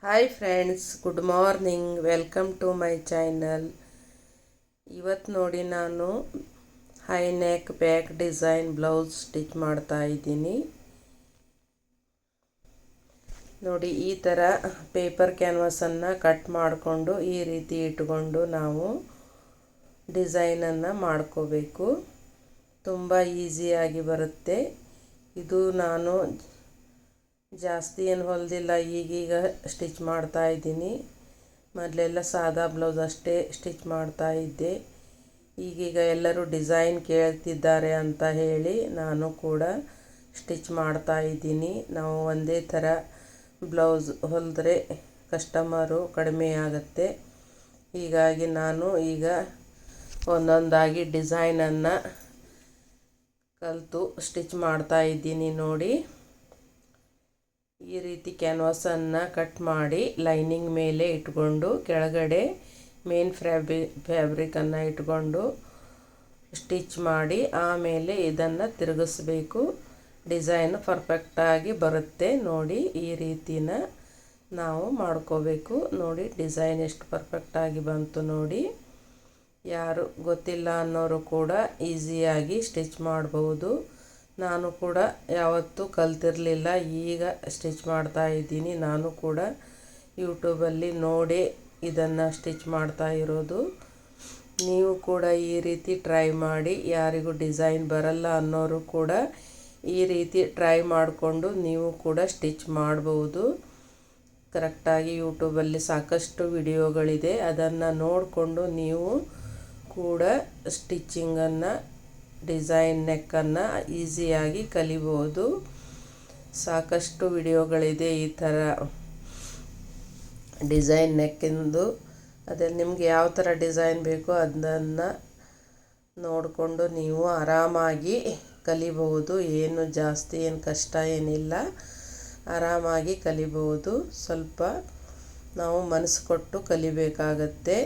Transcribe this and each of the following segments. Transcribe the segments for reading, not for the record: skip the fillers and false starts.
Hi friends, good morning. Welcome to my channel. ಇವತ್ತು ನೋಡಿ ನಾನು high neck back design blouse stitch ಮಾಡ್ತಾ ಇದ್ದೀನಿ. ನೋಡಿ, ಈ ಥರ ಪೇಪರ್ ಕ್ಯಾನ್ವಾಸನ್ನು ಕಟ್ ಮಾಡಿಕೊಂಡು ಈ ರೀತಿ ಇಟ್ಕೊಂಡು ನಾವು ಡಿಸೈನನ್ನು ಮಾಡ್ಕೋಬೇಕು. ತುಂಬ ಈಸಿಯಾಗಿ ಬರುತ್ತೆ. ಇದು ನಾನು ಜಾಸ್ತಿ ಏನು ಹೊಲಿದಿಲ್ಲ, ಈಗೀಗ ಸ್ಟಿಚ್ ಮಾಡ್ತಾ ಇದ್ದೀನಿ. ಮೊದಲೆಲ್ಲ ಸಾದಾ ಬ್ಲೌಸ್ ಅಷ್ಟೇ ಸ್ಟಿಚ್ ಮಾಡ್ತಾ ಇದ್ದೆ. ಈಗೀಗ ಎಲ್ಲರೂ ಡಿಸೈನ್ ಕೇಳ್ತಿದ್ದಾರೆ ಅಂತ ಹೇಳಿ ನಾನು ಕೂಡ ಸ್ಟಿಚ್ ಮಾಡ್ತಾ ಇದ್ದೀನಿ. ನಾವು ಒಂದೇ ಥರ ಬ್ಲೌಸ್ ಹೊಲಿದ್ರೆ ಕಸ್ಟಮರು ಕಡಿಮೆ ಆಗುತ್ತೆ. ಹೀಗಾಗಿ ನಾನು ಈಗ ಒಂದೊಂದಾಗಿ ಡಿಸೈನನ್ನು ಕಲಿತು ಸ್ಟಿಚ್ ಮಾಡ್ತಾ ಇದ್ದೀನಿ. ನೋಡಿ, ಈ ರೀತಿ ಕ್ಯಾನ್ವಾಸನ್ನು ಕಟ್ ಮಾಡಿ ಲೈನಿಂಗ್ ಮೇಲೆ ಇಟ್ಕೊಂಡು ಕೆಳಗಡೆ ಮೇನ್ ಫ್ಯಾಬ್ರಿಕನ್ನು ಇಟ್ಕೊಂಡು ಸ್ಟಿಚ್ ಮಾಡಿ ಆಮೇಲೆ ಇದನ್ನು ತಿರುಗಿಸ್ಬೇಕು. ಡಿಸೈನ್ ಪರ್ಫೆಕ್ಟಾಗಿ ಬರುತ್ತೆ. ನೋಡಿ, ಈ ರೀತಿನ ನಾವು ಮಾಡ್ಕೋಬೇಕು. ನೋಡಿ, ಡಿಸೈನ್ ಎಷ್ಟು ಪರ್ಫೆಕ್ಟಾಗಿ ಬಂತು ನೋಡಿ. ಯಾರು ಗೊತ್ತಿಲ್ಲ ಅನ್ನೋರು ಕೂಡ ಈಸಿಯಾಗಿ ಸ್ಟಿಚ್ ಮಾಡ್ಬೋದು. ನಾನು ಕೂಡ ಯಾವತ್ತೂ ಕಲ್ತಿರಲಿಲ್ಲ, ಈಗ ಸ್ಟಿಚ್ ಮಾಡ್ತಾ ಇದ್ದೀನಿ. ನಾನು ಕೂಡ ಯೂಟ್ಯೂಬಲ್ಲಿ ನೋಡಿ ಇದನ್ನು ಸ್ಟಿಚ್ ಮಾಡ್ತಾ ಇರೋದು. ನೀವು ಕೂಡ ಈ ರೀತಿ ಟ್ರೈ ಮಾಡಿ. ಯಾರಿಗೂ ಡಿಸೈನ್ ಬರಲ್ಲ ಅನ್ನೋರು ಕೂಡ ಈ ರೀತಿ ಟ್ರೈ ಮಾಡಿಕೊಂಡು ನೀವು ಕೂಡ ಸ್ಟಿಚ್ ಮಾಡ್ಬೋದು. ಕರೆಕ್ಟಾಗಿ ಯೂಟ್ಯೂಬಲ್ಲಿ ಸಾಕಷ್ಟು ವಿಡಿಯೋಗಳಿದೆ, ಅದನ್ನು ನೋಡಿಕೊಂಡು ನೀವು ಕೂಡ ಸ್ಟಿಚ್ಚಿಂಗನ್ನು ಡಿಸೈನ್ ನೆಕ್ಕನ್ನು ಈಸಿಯಾಗಿ ಕಲಿಬೋದು. ಸಾಕಷ್ಟು ವಿಡಿಯೋಗಳಿದೆ ಈ ಥರ ಡಿಸೈನ್ ನೆಕ್ಕಿಂದು. ಅದ್ರಲ್ಲಿ ನಿಮಗೆ ಯಾವ ಥರ ಡಿಸೈನ್ ಬೇಕೋ ಅದನ್ನು ನೋಡಿಕೊಂಡು ನೀವು ಆರಾಮಾಗಿ ಕಲಿಬಹುದು. ಏನು ಜಾಸ್ತಿ ಏನು ಕಷ್ಟ ಏನಿಲ್ಲ, ಆರಾಮಾಗಿ ಕಲಿಬಹುದು. ಸ್ವಲ್ಪ ನಾವು ಮನಸ್ಸು ಕೊಟ್ಟು ಕಲಿಬೇಕಾಗತ್ತೆ.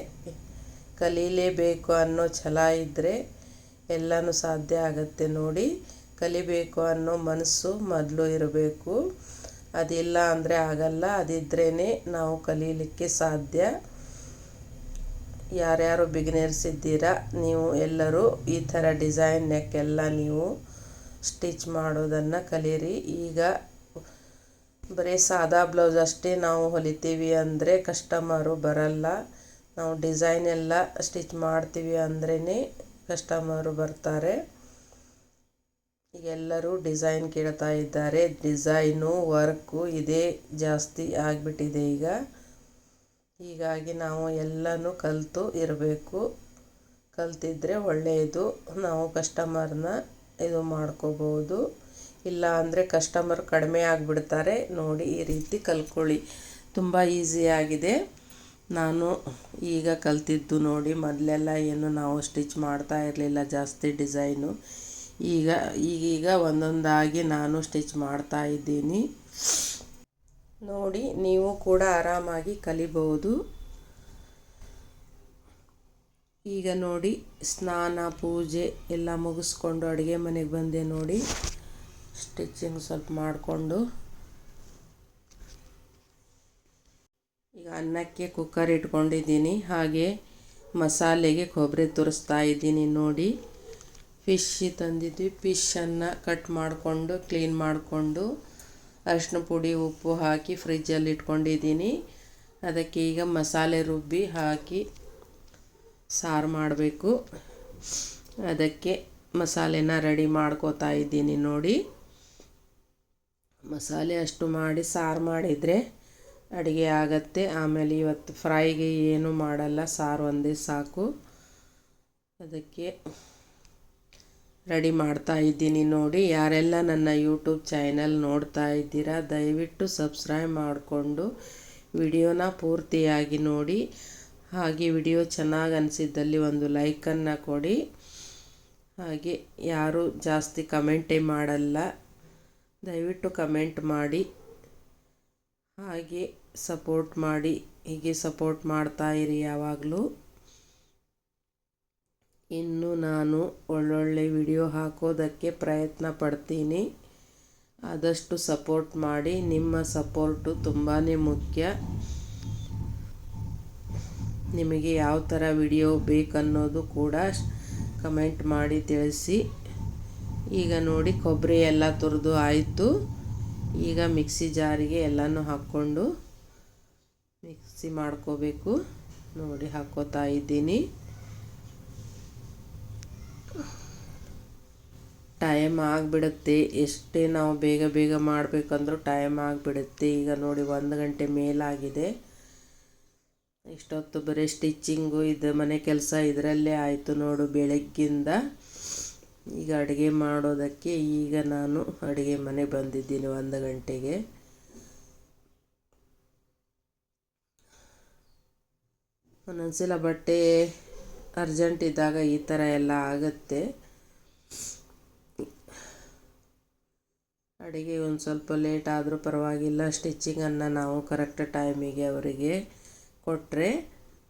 ಕಲೀಲೇಬೇಕು ಅನ್ನೋ ಛಲ ಇದ್ದರೆ ಎಲ್ಲನೂ ಸಾಧ್ಯ ಆಗುತ್ತೆ. ನೋಡಿ, ಕಲಿಬೇಕು ಅನ್ನೋ ಮನಸ್ಸು ಮೊದಲು ಇರಬೇಕು. ಅದಿಲ್ಲ ಅಂದರೆ ಆಗಲ್ಲ. ಅದಿದ್ರೇ ನಾವು ಕಲೀಲಿಕ್ಕೆ ಸಾಧ್ಯ. ಯಾರ್ಯಾರು ಬಿಗಿನರ್ಸ್ ಇದ್ದೀರಾ, ನೀವು ಎಲ್ಲರೂ ಈ ಥರ ಡಿಸೈನ್ ನೆಕ್ಕೆಲ್ಲ ನೀವು ಸ್ಟಿಚ್ ಮಾಡೋದನ್ನು ಕಲೀರಿ. ಈಗ ಬರೀ ಸಾದಾ ಬ್ಲೌಸ್ ಅಷ್ಟೇ ನಾವು ಹೊಲಿತೀವಿ ಅಂದರೆ ಕಸ್ಟಮರು ಬರಲ್ಲ. ನಾವು ಡಿಸೈನ್ ಎಲ್ಲ ಸ್ಟಿಚ್ ಮಾಡ್ತೀವಿ ಅಂದ್ರೇ ಕಸ್ಟಮರು ಬರ್ತಾರೆ. ಎಲ್ಲರೂ ಡಿಸೈನ್ ಕೇಳ್ತಾ ಇದ್ದಾರೆ. ಡಿಸೈನು ವರ್ಕು ಇದೇ ಜಾಸ್ತಿ ಆಗಿಬಿಟ್ಟಿದೆ ಈಗ. ಹೀಗಾಗಿ ನಾವು ಎಲ್ಲನೂ ಕಲಿತು ಇರಬೇಕು. ಕಲ್ತಿದ್ರೆ ಒಳ್ಳೆಯದು. ನಾವು ಕಸ್ಟಮರ್ನ ಇದು ಮಾಡ್ಕೋಬೋದು. ಇಲ್ಲ ಅಂದರೆ ಕಸ್ಟಮರ್ ಕಡಿಮೆ ಆಗಿಬಿಡ್ತಾರೆ. ನೋಡಿ, ಈ ರೀತಿ ಕಲ್ತ್ಕೊಳ್ಳಿ. ತುಂಬ ಈಸಿಯಾಗಿದೆ. ನಾನು ಈಗ ಕಲ್ತಿದ್ದು ನೋಡಿ. ಮೊದಲೆಲ್ಲ ಏನು ನಾವು ಸ್ಟಿಚ್ ಮಾಡ್ತಾ ಇರಲಿಲ್ಲ ಜಾಸ್ತಿ ಡಿಸೈನು. ಈಗೀಗ ಒಂದೊಂದಾಗಿ ನಾನು ಸ್ಟಿಚ್ ಮಾಡ್ತಾ ಇದ್ದೀನಿ. ನೋಡಿ, ನೀವು ಕೂಡ ಆರಾಮಾಗಿ ಕಲಿಬಹುದು. ಈಗ ನೋಡಿ, ಸ್ನಾನ ಪೂಜೆ ಎಲ್ಲ ಮುಗಿಸ್ಕೊಂಡು ಅಡುಗೆ ಮನೆಗೆ ಬಂದೆ. ನೋಡಿ, ಸ್ಟಿಚಿಂಗ್ ಸ್ವಲ್ಪ ಮಾಡಿಕೊಂಡು ಈಗ ಅನ್ನಕ್ಕೆ ಕುಕ್ಕರ್ ಇಟ್ಕೊಂಡಿದ್ದೀನಿ. ಹಾಗೆ ಮಸಾಲೆಗೆ ಕೊಬ್ಬರಿ ತುರಿಸ್ತಾ ಇದ್ದೀನಿ. ನೋಡಿ, ಫಿಶ್ ತಂದಿದ್ವಿ. ಫಿಶನ್ನು ಕಟ್ ಮಾಡಿಕೊಂಡು ಕ್ಲೀನ್ ಮಾಡಿಕೊಂಡು ಅರಿಶಿನ ಪುಡಿ ಉಪ್ಪು ಹಾಕಿ ಫ್ರಿಜ್ಜಲ್ಲಿ ಇಟ್ಕೊಂಡಿದ್ದೀನಿ. ಅದಕ್ಕೆ ಈಗ ಮಸಾಲೆ ರುಬ್ಬಿ ಹಾಕಿ ಸಾರು ಮಾಡಬೇಕು. ಅದಕ್ಕೆ ಮಸಾಲೆನ ರೆಡಿ ಮಾಡ್ಕೋತಾ ಇದ್ದೀನಿ. ನೋಡಿ, ಮಸಾಲೆ ಅಷ್ಟು ಮಾಡಿ ಸಾರು ಮಾಡಿದರೆ ಅಡುಗೆ ಆಗತ್ತೆ. ಆಮೇಲೆ ಇವತ್ತು ಫ್ರೈಗೆ ಏನೂ ಮಾಡಲ್ಲ, ಸಾರು ಒಂದೇ ಸಾಕು. ಅದಕ್ಕೆ ರೆಡಿ ಮಾಡ್ತಾ ಇದ್ದೀನಿ. ನೋಡಿ, ಯಾರೆಲ್ಲ ನನ್ನ ಯೂಟ್ಯೂಬ್ ಚಾನಲ್ ನೋಡ್ತಾ ಇದ್ದೀರಾ, ದಯವಿಟ್ಟು ಸಬ್ಸ್ಕ್ರೈಬ್ ಮಾಡಿಕೊಂಡು ವಿಡಿಯೋನ ಪೂರ್ತಿಯಾಗಿ ನೋಡಿ. ಹಾಗೆ ವಿಡಿಯೋ ಚೆನ್ನಾಗಿ ಅನಿಸಿದ್ದಲ್ಲಿ ಒಂದು ಲೈಕನ್ನು ಕೊಡಿ. ಹಾಗೆ ಯಾರೂ ಜಾಸ್ತಿ ಕಮೆಂಟೇ ಮಾಡಲ್ಲ, ದಯವಿಟ್ಟು ಕಮೆಂಟ್ ಮಾಡಿ. ಹಾಗೆ ಸಪೋರ್ಟ್ ಮಾಡಿ. ಹೀಗೆ ಸಪೋರ್ಟ್ ಮಾಡ್ತಾ ಇರಿ ಯಾವಾಗಲೂ. ಇನ್ನು ನಾನು ಒಳ್ಳೊಳ್ಳೆ ವಿಡಿಯೋ ಹಾಕೋದಕ್ಕೆ ಪ್ರಯತ್ನ ಪಡ್ತೀನಿ. ಆದಷ್ಟು ಸಪೋರ್ಟ್ ಮಾಡಿ. ನಿಮ್ಮ ಸಪೋರ್ಟು ತುಂಬಾ ಮುಖ್ಯ. ನಿಮಗೆ ಯಾವ ಥರ ವಿಡಿಯೋ ಬೇಕನ್ನೋದು ಕೂಡ ಕಮೆಂಟ್ ಮಾಡಿ ತಿಳಿಸಿ. ಈಗ ನೋಡಿ ಕೊಬ್ಬರಿ ಎಲ್ಲ ತುರಿದು ಆಯಿತು. ಈಗ ಮಿಕ್ಸಿ ಜಾರಿಗೆ ಎಲ್ಲನೂ ಹಾಕ್ಕೊಂಡು ಮಿಕ್ಸಿ ಮಾಡ್ಕೋಬೇಕು. ನೋಡಿ ಹಾಕ್ಕೋತಾ ಇದ್ದೀನಿ. ಟೈಮ್ ಆಗಿಬಿಡುತ್ತೆ. ಎಷ್ಟೇ ನಾವು ಬೇಗ ಬೇಗ ಮಾಡಬೇಕಂದ್ರೂ ಟೈಮ್ ಆಗಿಬಿಡುತ್ತೆ. ಈಗ ನೋಡಿ 1 ಗಂಟೆ ಮೇಲಾಗಿದೆ. ಇಷ್ಟೊತ್ತು ಬರೀ ಸ್ಟಿಚ್ಚಿಂಗು ಇದು ಮನೆ ಕೆಲಸ ಇದರಲ್ಲೇ ಆಯಿತು ನೋಡು ಬೆಳಗ್ಗಿಂದ. ಈಗ ಅಡುಗೆ ಮಾಡೋದಕ್ಕೆ ಈಗ ನಾನು ಅಡುಗೆ ಮನೆಗೆ ಬಂದಿದ್ದೀನಿ 1 ಗಂಟೆಗೆ. ಒಂದೊಂದ್ಸಲ ಬಟ್ಟೆ ಅರ್ಜೆಂಟ್ ಇದ್ದಾಗ ಈ ಥರ ಎಲ್ಲ ಆಗುತ್ತೆ. ಅಡುಗೆ ಒಂದು ಸ್ವಲ್ಪ ಲೇಟ್ ಆದರೂ ಪರವಾಗಿಲ್ಲ, ಸ್ಟಿಚ್ಚಿಂಗನ್ನು ನಾವು ಕರೆಕ್ಟ್ ಟೈಮಿಗೆ ಅವರಿಗೆ ಕೊಟ್ಟರೆ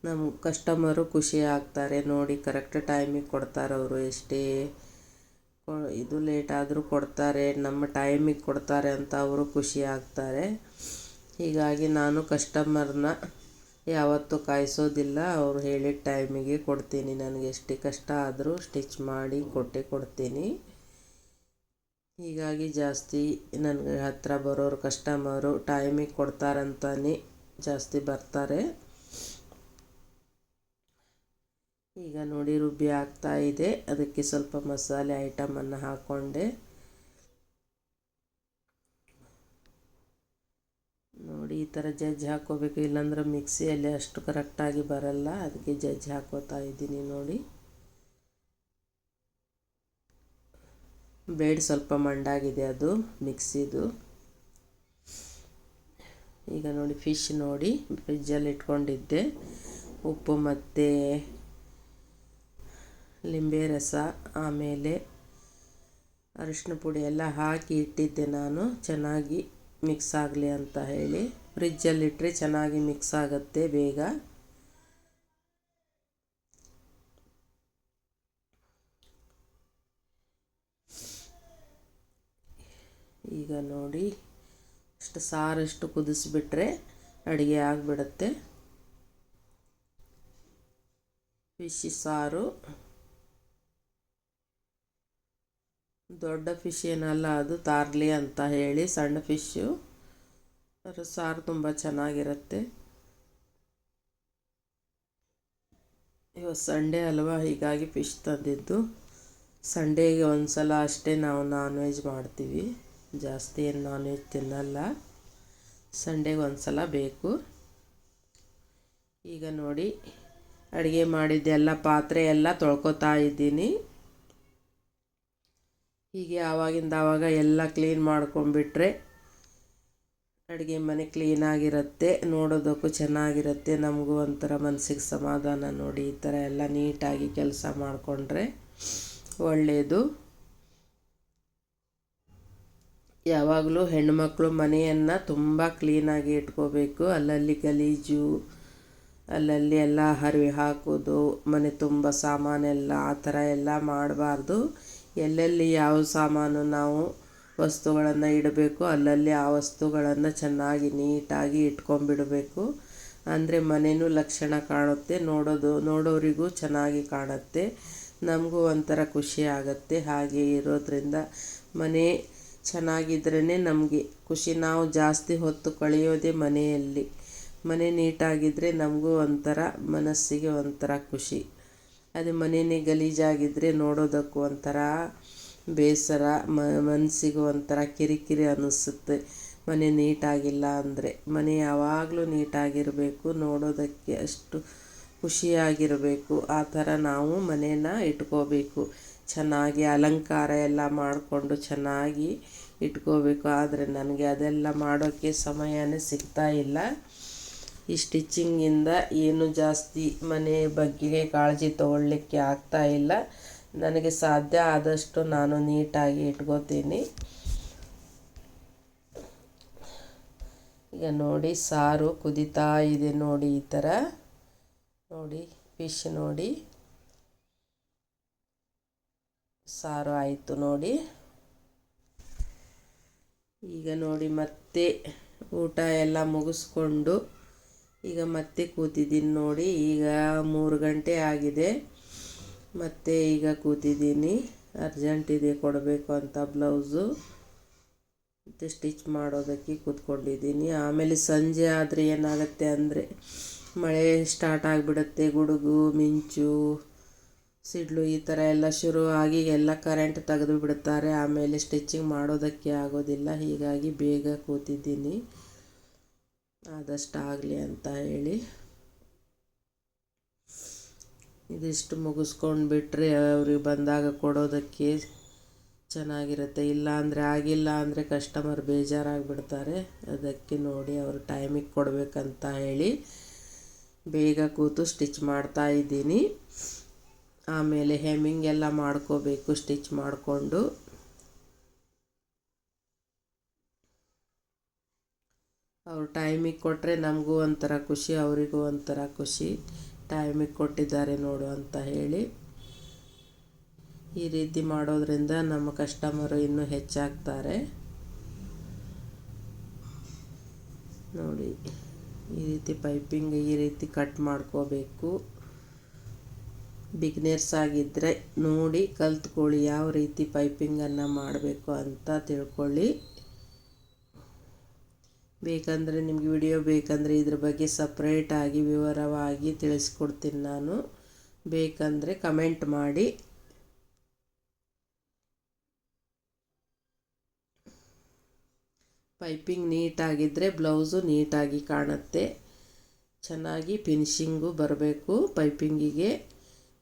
ನಮ್ಮ ಕಸ್ಟಮರು ಖುಷಿ ಆಗ್ತಾರೆ. ನೋಡಿ ಕರೆಕ್ಟ್ ಟೈಮಿಗೆ ಕೊಡ್ತಾರೆ ಅವರು. ಎಷ್ಟೇ ಇದು ಲೇಟ್ ಆದರೂ ಕೊಡ್ತಾರೆ, ನಮ್ಮ ಟೈಮಿಗೆ ಕೊಡ್ತಾರೆ ಅಂತ ಅವರು ಖುಷಿ ಆಗ್ತಾರೆ. ಹೀಗಾಗಿ ನಾನು ಕಸ್ಟಮರ್ನ ಯಾವತ್ತೂ ಕಾಯಿಸೋದಿಲ್ಲ. ಅವರು ಹೇಳಿದ ಟೈಮಿಗೆ ಕೊಡ್ತೀನಿ. ನನಗೆ ಎಷ್ಟೇ ಕಷ್ಟ ಆದರೂ ಸ್ಟಿಚ್ ಮಾಡಿ ಕೊಡ್ತೀನಿ. ಹೀಗಾಗಿ ಜಾಸ್ತಿ ನನಗೆ ಹತ್ತಿರ ಬರೋರು ಕಸ್ಟಮರು ಟೈಮಿಗೆ ಕೊಡ್ತಾರಂತಾನೆ ಜಾಸ್ತಿ ಬರ್ತಾರೆ. ಈಗ ನೋಡಿ ರುಬ್ಬಿ ಆಗ್ತಾ ಇದೆ. ಅದಕ್ಕೆ ಸ್ವಲ್ಪ ಮಸಾಲೆ ಐಟಮನ್ನು ಹಾಕ್ಕೊಂಡೆ. ನೋಡಿ ಈ ಥರ ಜಜ್ಜಿ ಹಾಕ್ಕೋಬೇಕು, ಇಲ್ಲಾಂದ್ರೆ ಮಿಕ್ಸಿಯಲ್ಲಿ ಅಷ್ಟು ಕರೆಕ್ಟಾಗಿ ಬರಲ್ಲ. ಅದಕ್ಕೆ ಜಜ್ಜಿ ಹಾಕ್ಕೋತಾ ಇದ್ದೀನಿ. ನೋಡಿ ಬ್ಲೇಡ್ ಸ್ವಲ್ಪ ಮಂಡಾಗಿದೆ ಅದು ಮಿಕ್ಸಿದು. ಈಗ ನೋಡಿ ಫಿಶ್ ನೋಡಿ ಫ್ರಿಜ್ಜಲ್ಲಿ ಇಟ್ಕೊಂಡಿದ್ದೆ. ಉಪ್ಪು ಮತ್ತು ಲಿಂಬೆ ರಸ ಆಮೇಲೆ ಅರಿಶಿನ ಪುಡಿ ಎಲ್ಲ ಹಾಕಿ ಇಟ್ಟಿದ್ದೆ ನಾನು, ಚೆನ್ನಾಗಿ ಮಿಕ್ಸ್ ಆಗಲಿ ಅಂತ ಹೇಳಿ. ಫ್ರಿಜ್ಜಲ್ಲಿಟ್ಟರೆ ಚೆನ್ನಾಗಿ ಮಿಕ್ಸ್ ಆಗುತ್ತೆ ಬೇಗ. ಈಗ ನೋಡಿ ಸಾರಷ್ಟು ಕುದಿಸ್ಬಿಟ್ರೆ ಅಡುಗೆ ಆಗಿಬಿಡುತ್ತೆ. ಫಿಶ್ ಸಾರು ದೊಡ್ಡ ಫಿಶ್ ಏನಲ್ಲ, ಅದು ತಾರ್ಲಿ ಅಂತ ಹೇಳಿ ಸಣ್ಣ ಫಿಶ್ಶು. ಅದರ ಸಾರು ತುಂಬ ಚೆನ್ನಾಗಿರುತ್ತೆ. ಇವತ್ತು ಸಂಡೇ ಅಲ್ವಾ, ಹೀಗಾಗಿ ಫಿಶ್ ತಂದಿದ್ದು. ಸಂಡೇಗೆ ಒಂದು ಸಲ ಅಷ್ಟೇ ನಾವು ನಾನ್ ವೆಜ್ ಮಾಡ್ತೀವಿ. ಜಾಸ್ತಿ ಏನು ನಾನ್ ವೆಜ್ ತಿನ್ನಲ್ಲ. ಸಂಡೇಗೆ ಒಂದು ಸಲ ಬೇಕು. ಈಗ ನೋಡಿ ಅಡುಗೆ ಮಾಡಿದ್ದೆಲ್ಲ ಪಾತ್ರೆ ಎಲ್ಲ ತೊಳ್ಕೊತಾ ಇದ್ದೀನಿ. ಹೀಗೆ ಆವಾಗಿಂದ ಆವಾಗ ಎಲ್ಲ ಕ್ಲೀನ್ ಮಾಡ್ಕೊಂಡ್ಬಿಟ್ರೆ ಅಡುಗೆ ಮನೆ ಕ್ಲೀನಾಗಿರುತ್ತೆ, ನೋಡೋದಕ್ಕೂ ಚೆನ್ನಾಗಿರುತ್ತೆ. ನಮಗೂ ಒಂಥರ ಮನಸ್ಸಿಗೆ ಸಮಾಧಾನ. ನೋಡಿ ಈ ಥರ ಎಲ್ಲ ನೀಟಾಗಿ ಕೆಲಸ ಮಾಡಿಕೊಂಡ್ರೆ ಒಳ್ಳೆಯದು. ಯಾವಾಗಲೂ ಹೆಣ್ಣುಮಕ್ಕಳು ಮನೆಯನ್ನು ತುಂಬ ಕ್ಲೀನಾಗಿ ಇಟ್ಕೋಬೇಕು. ಅಲ್ಲಲ್ಲಿ ಗಲೀಜು, ಅಲ್ಲಲ್ಲಿ ಎಲ್ಲ ಹರಿವಿ ಹಾಕೋದು, ಮನೆ ತುಂಬ ಸಾಮಾನೆಲ್ಲ ಆ ಥರ ಎಲ್ಲ ಮಾಡಬಾರ್ದು. ಎಲ್ಲೆಲ್ಲಿ ಯಾವ ಸಾಮಾನು ನಾವು ವಸ್ತುಗಳನ್ನು ಇಡಬೇಕು ಅಲ್ಲಲ್ಲಿ ಆ ವಸ್ತುಗಳನ್ನು ಚೆನ್ನಾಗಿ ನೀಟಾಗಿ ಇಟ್ಕೊಂಡ್ಬಿಡಬೇಕು. ಅಂದರೆ ಮನೆಯೂ ಲಕ್ಷಣ ಕಾಣುತ್ತೆ, ನೋಡೋರಿಗೂ ಚೆನ್ನಾಗಿ ಕಾಣುತ್ತೆ, ನಮಗೂ ಒಂಥರ ಖುಷಿ ಆಗುತ್ತೆ. ಹಾಗೆ ಇರೋದ್ರಿಂದ ಮನೆ ಚೆನ್ನಾಗಿದ್ರೇ ನಮಗೆ ಖುಷಿ. ನಾವು ಜಾಸ್ತಿ ಹೊತ್ತು ಕಳೆಯೋದೇ ಮನೆಯಲ್ಲಿ. ಮನೆ ನೀಟಾಗಿದ್ದರೆ ನಮಗೂ ಒಂಥರ ಮನಸ್ಸಿಗೆ ಒಂಥರ ಖುಷಿ. ಅದೇ ಮನೆಯೇ ಗಲೀಜಾಗಿದ್ದರೆ ನೋಡೋದಕ್ಕೂ ಒಂಥರ ಬೇಸರ, ಮನಸ್ಸಿಗೆ ಒಂಥರ ಕಿರಿಕಿರಿ ಅನ್ನಿಸುತ್ತೆ. ಮನೆ ನೀಟಾಗಿಲ್ಲ ಅಂದರೆ. ಮನೆ ಯಾವಾಗಲೂ ನೀಟಾಗಿರಬೇಕು, ನೋಡೋದಕ್ಕೆ ಅಷ್ಟು ಖುಷಿಯಾಗಿರಬೇಕು. ಆ ಥರ ನಾವು ಮನೇನ ಇಟ್ಕೋಬೇಕು. ಚೆನ್ನಾಗಿ ಅಲಂಕಾರ ಎಲ್ಲ ಮಾಡಿಕೊಂಡು ಚೆನ್ನಾಗಿ ಇಟ್ಕೋಬೇಕು. ಆದರೆ ನನಗೆ ಅದೆಲ್ಲ ಮಾಡೋಕ್ಕೆ ಸಮಯನೇ ಸಿಗ್ತಾ ಇಲ್ಲ. ಈ ಸ್ಟಿಚ್ಚಿಂಗಿಂದ ಏನು ಜಾಸ್ತಿ ಮನೆ ಬಗ್ಗೆ ಕಾಳಜಿ ತೊಗೊಳ್ಳಿಕ್ಕೆ ಆಗ್ತಾ ಇಲ್ಲ. ನನಗೆ ಸಾಧ್ಯ ಆದಷ್ಟು ನಾನು ನೀಟಾಗಿ ಇಟ್ಕೋತೀನಿ. ಈಗ ನೋಡಿ ಸಾರು ಕುದೀತಾ ಇದೆ. ನೋಡಿ ಈ ಥರ ನೋಡಿ ಫಿಶ್ ನೋಡಿ ಸಾರು ಆಯಿತು ನೋಡಿ. ಈಗ ನೋಡಿ ಮತ್ತೆ ಊಟ ಎಲ್ಲ ಮುಗಿಸ್ಕೊಂಡು ಈಗ ಮತ್ತೆ ಕೂತಿದ್ದೀನಿ ನೋಡಿ. ಈಗ 3 ಗಂಟೆ ಆಗಿದೆ. ಮತ್ತೆ ಈಗ ಕೂತಿದ್ದೀನಿ. ಅರ್ಜೆಂಟ್ ಇದೆ ಕೊಡಬೇಕು ಅಂತ ಬ್ಲೌಸು, ಮತ್ತು ಸ್ಟಿಚ್ ಮಾಡೋದಕ್ಕೆ ಕೂತ್ಕೊಂಡಿದ್ದೀನಿ. ಆಮೇಲೆ ಸಂಜೆ ಆದರೆ ಏನಾಗುತ್ತೆ ಅಂದರೆ ಮಳೆ ಸ್ಟಾರ್ಟ್ ಆಗಿಬಿಡುತ್ತೆ. ಗುಡುಗು ಮಿಂಚು ಸಿಡ್ಲು ಈ ಥರ ಎಲ್ಲ ಶುರು ಆಗಿ ಎಲ್ಲ ಕರೆಂಟ್ ತೆಗೆದು ಬಿಡ್ತಾರೆ. ಆಮೇಲೆ ಸ್ಟಿಚಿಂಗ್ ಮಾಡೋದಕ್ಕೆ ಆಗೋದಿಲ್ಲ. ಹೀಗಾಗಿ ಬೇಗ ಕೂತಿದ್ದೀನಿ, ಆದಷ್ಟು ಆಗಲಿ ಅಂತ ಹೇಳಿ. ಇದಿಷ್ಟು ಮುಗಿಸ್ಕೊಂಡು ಬಿಟ್ಟರೆ ಅವ್ರಿಗೆ ಬಂದಾಗ ಕೊಡೋದಕ್ಕೆ ಚೆನ್ನಾಗಿರುತ್ತೆ. ಇಲ್ಲ ಅಂದರೆ ಆಗಿಲ್ಲ ಅಂದರೆ ಕಸ್ಟಮರ್ ಬೇಜಾರಾಗಿಬಿಡ್ತಾರೆ. ಅದಕ್ಕೆ ನೋಡಿ ಅವರು ಟೈಮಿಗೆ ಕೊಡಬೇಕಂತ ಹೇಳಿ ಬೇಗ ಕೂತು ಸ್ಟಿಚ್ ಮಾಡ್ತಾ ಇದ್ದೀನಿ. ಆಮೇಲೆ ಹೆಮ್ಮಿಂಗ್ ಎಲ್ಲ ಮಾಡ್ಕೋಬೇಕು ಸ್ಟಿಚ್ ಮಾಡಿಕೊಂಡು. ಅವ್ರು ಟೈಮಿಗೆ ಕೊಟ್ಟರೆ ನಮಗೂ ಒಂಥರ ಖುಷಿ, ಅವರಿಗೂ ಒಂಥರ ಖುಷಿ. ಟೈಮಿಗೆ ಕೊಟ್ಟಿದ್ದಾರೆ ನೋಡು ಅಂತ ಹೇಳಿ. ಈ ರೀತಿ ಮಾಡೋದ್ರಿಂದ ನಮ್ಮ ಕಸ್ಟಮರು ಇನ್ನೂ ಹೆಚ್ಚಾಗ್ತಾರೆ ನೋಡಿ. ಈ ರೀತಿ ಪೈಪಿಂಗ್ ಈ ರೀತಿ ಕಟ್ ಮಾಡ್ಕೋಬೇಕು. ಬಿಗ್ನರ್ಸ್ ಆಗಿದ್ದರೆ ನೋಡಿ ಕಲ್ತ್ಕೊಳ್ಳಿ, ಯಾವ ರೀತಿ ಪೈಪಿಂಗನ್ನು ಮಾಡಬೇಕು ಅಂತ ತಿಳ್ಕೊಳ್ಳಿ. ಬೇಕಂದರೆ ನಿಮಗೆ ವಿಡಿಯೋ ಬೇಕಂದರೆ ಇದ್ರ ಬಗ್ಗೆ ಸಪ್ರೇಟಾಗಿ ವಿವರವಾಗಿ ತಿಳಿಸ್ಕೊಡ್ತೀನಿ ನಾನು. ಬೇಕಂದರೆ ಕಮೆಂಟ್ ಮಾಡಿ. ಪೈಪಿಂಗ್ ನೀಟಾಗಿದ್ದರೆ ಬ್ಲೌಸು ನೀಟಾಗಿ ಕಾಣುತ್ತೆ. ಚೆನ್ನಾಗಿ ಫಿನಿಶಿಂಗು ಬರಬೇಕು. ಪೈಪಿಂಗಿಗೆ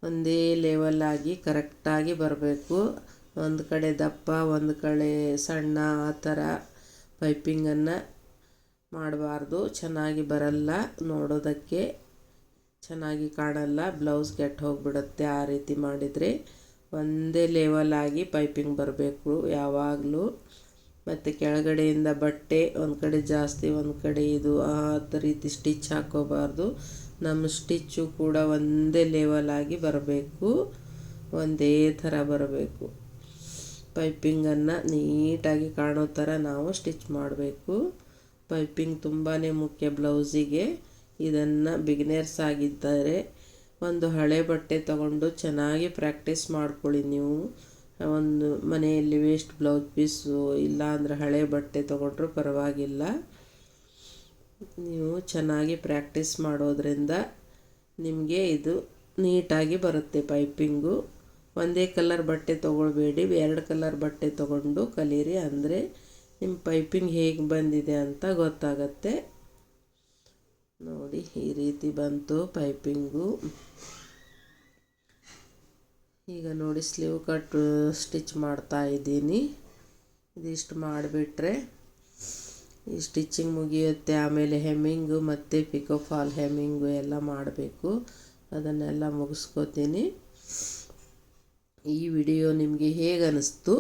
ಒಂದೇ ಲೆವೆಲಾಗಿ ಕರೆಕ್ಟಾಗಿ ಬರಬೇಕು. ಒಂದು ಕಡೆ ದಪ್ಪ ಒಂದು ಕಡೆ ಸಣ್ಣ ಆ ಥರ ಪೈಪಿಂಗನ್ನು ಮಾಡಬಾರ್ದು. ಚೆನ್ನಾಗಿ ಬರಲ್ಲ, ನೋಡೋದಕ್ಕೆ ಚೆನ್ನಾಗಿ ಕಾಣಲ್ಲ, ಬ್ಲೌಸ್ ಕೆಟ್ಟು ಹೋಗಿಬಿಡುತ್ತೆ. ಆ ರೀತಿ ಮಾಡಿದರೆ ಒಂದೇ ಲೆವೆಲಾಗಿ ಪೈಪಿಂಗ್ ಬರಬೇಕು ಯಾವಾಗಲೂ. ಮತ್ತು ಕೆಳಗಡೆಯಿಂದ ಬಟ್ಟೆ ಒಂದು ಕಡೆ ಜಾಸ್ತಿ ಒಂದು ಕಡೆ ಇದು ಆ ರೀತಿ ಸ್ಟಿಚ್ ಹಾಕೋಬಾರ್ದು. ನಮ್ಮ ಸ್ಟಿಚ್ಚು ಕೂಡ ಒಂದೇ ಲೆವೆಲಾಗಿ ಬರಬೇಕು, ಒಂದೇ ಥರ ಬರಬೇಕು. ಪೈಪಿಂಗನ್ನು ನೀಟಾಗಿ ಕಾಣೋ ಥರ ನಾವು ಸ್ಟಿಚ್ ಮಾಡಬೇಕು. ಪೈಪಿಂಗ್ ತುಂಬಾ ಮುಖ್ಯ ಬ್ಲೌಸಿಗೆ. ಇದನ್ನು ಬಿಗಿನರ್ಸ್ ಆಗಿದ್ದರೆ ಒಂದು ಹಳೆ ಬಟ್ಟೆ ತಗೊಂಡು ಚೆನ್ನಾಗಿ ಪ್ರಾಕ್ಟೀಸ್ ಮಾಡ್ಕೊಳ್ಳಿ ನೀವು. ಒಂದು ಮನೆಯಲ್ಲಿ ವೇಸ್ಟ್ ಬ್ಲೌಸ್ ಪೀಸು ಇಲ್ಲ ಅಂದರೆ ಹಳೆ ಬಟ್ಟೆ ತೊಗೊಂಡ್ರೂ ಪರವಾಗಿಲ್ಲ. ನೀವು ಚೆನ್ನಾಗಿ ಪ್ರಾಕ್ಟೀಸ್ ಮಾಡೋದ್ರಿಂದ ನಿಮಗೆ ಇದು ನೀಟಾಗಿ ಬರುತ್ತೆ ಪೈಪಿಂಗು. ಒಂದೇ ಕಲರ್ ಬಟ್ಟೆ ತೊಗೊಳ್ಬೇಡಿ, 2 ಕಲರ್ ಬಟ್ಟೆ ತೊಗೊಂಡು ಕಲೀರಿ. ಅಂದರೆ ನಿಮ್ಮ ಪೈಪಿಂಗ್ ಹೇಗೆ ಬಂದಿದೆ ಅಂತ ಗೊತ್ತಾಗತ್ತೆ ನೋಡಿ. ಈ ರೀತಿ ಬಂತು ಪೈಪಿಂಗು. ಈಗ ನೋಡಿ ಸ್ಲೀವ್ ಕಟ್ ಸ್ಟಿಚ್ ಮಾಡ್ತಾ ಇದ್ದೀನಿ. ಇದಿಷ್ಟು ಮಾಡಿಬಿಟ್ರೆ ಈ ಸ್ಟಿಚಿಂಗ್ ಮುಗಿಯುತ್ತೆ. ಆಮೇಲೆ ಹೆಮ್ಮಿಂಗು ಮತ್ತು ಪಿಕೋ ಫಾಲ್ ಹೆಮ್ಮಿಂಗು ಎಲ್ಲ ಮಾಡಬೇಕು. ಅದನ್ನೆಲ್ಲ ಮುಗಿಸ್ಕೋತೀನಿ. ಈ ವಿಡಿಯೋ ನಿಮಗೆ ಹೇಗೆ ಅನ್ನಿಸ್ತು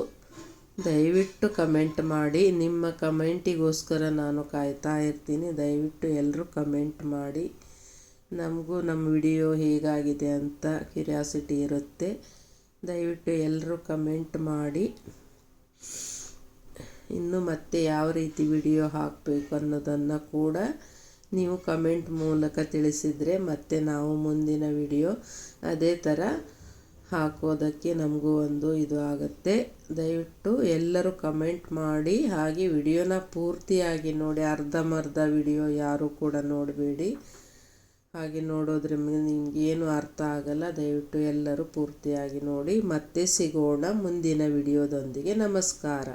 ದಯವಿಟ್ಟು ಕಮೆಂಟ್ ಮಾಡಿ. ನಿಮ್ಮ ಕಮೆಂಟಿಗೋಸ್ಕರ ನಾನು ಕಾಯ್ತಾ ಇರ್ತೀನಿ. ದಯವಿಟ್ಟು ಎಲ್ಲರೂ ಕಮೆಂಟ್ ಮಾಡಿ. ನಮಗೂ ನಮ್ಮ ವಿಡಿಯೋ ಹೇಗಾಗಿದೆ ಅಂತ ಕ್ಯೂರಿಯಾಸಿಟಿ ಇರುತ್ತೆ. ದಯವಿಟ್ಟು ಎಲ್ಲರೂ ಕಮೆಂಟ್ ಮಾಡಿ. ಇನ್ನು ಮತ್ತೆ ಯಾವ ರೀತಿ ವಿಡಿಯೋ ಹಾಕಬೇಕು ಅನ್ನೋದನ್ನು ಕೂಡ ನೀವು ಕಮೆಂಟ್ ಮೂಲಕ ತಿಳಿಸಿದರೆ ಮತ್ತೆ ನಾವು ಮುಂದಿನ ವಿಡಿಯೋ ಅದೇ ಥರ ಹಾಕೋದಕ್ಕೆ ನಮಗೂ ಒಂದು ಇದು ಆಗುತ್ತೆ. ದಯವಿಟ್ಟು ಎಲ್ಲರೂ ಕಮೆಂಟ್ ಮಾಡಿ. ಹಾಗೆ ವಿಡಿಯೋನ ಪೂರ್ತಿಯಾಗಿ ನೋಡಿ, ಅರ್ಧಂಬರ್ಧ ವಿಡಿಯೋ ಯಾರೂ ಕೂಡ ನೋಡಬೇಡಿ. ಹಾಗೆ ನೋಡೋದ್ರಿಂದ ನಿಮಗೇನು ಅರ್ಥ ಆಗಲ್ಲ. ದಯವಿಟ್ಟು ಎಲ್ಲರೂ ಪೂರ್ತಿಯಾಗಿ ನೋಡಿ. ಮತ್ತೆ ಸಿಗೋಣ ಮುಂದಿನ ವಿಡಿಯೋದೊಂದಿಗೆ. ನಮಸ್ಕಾರ.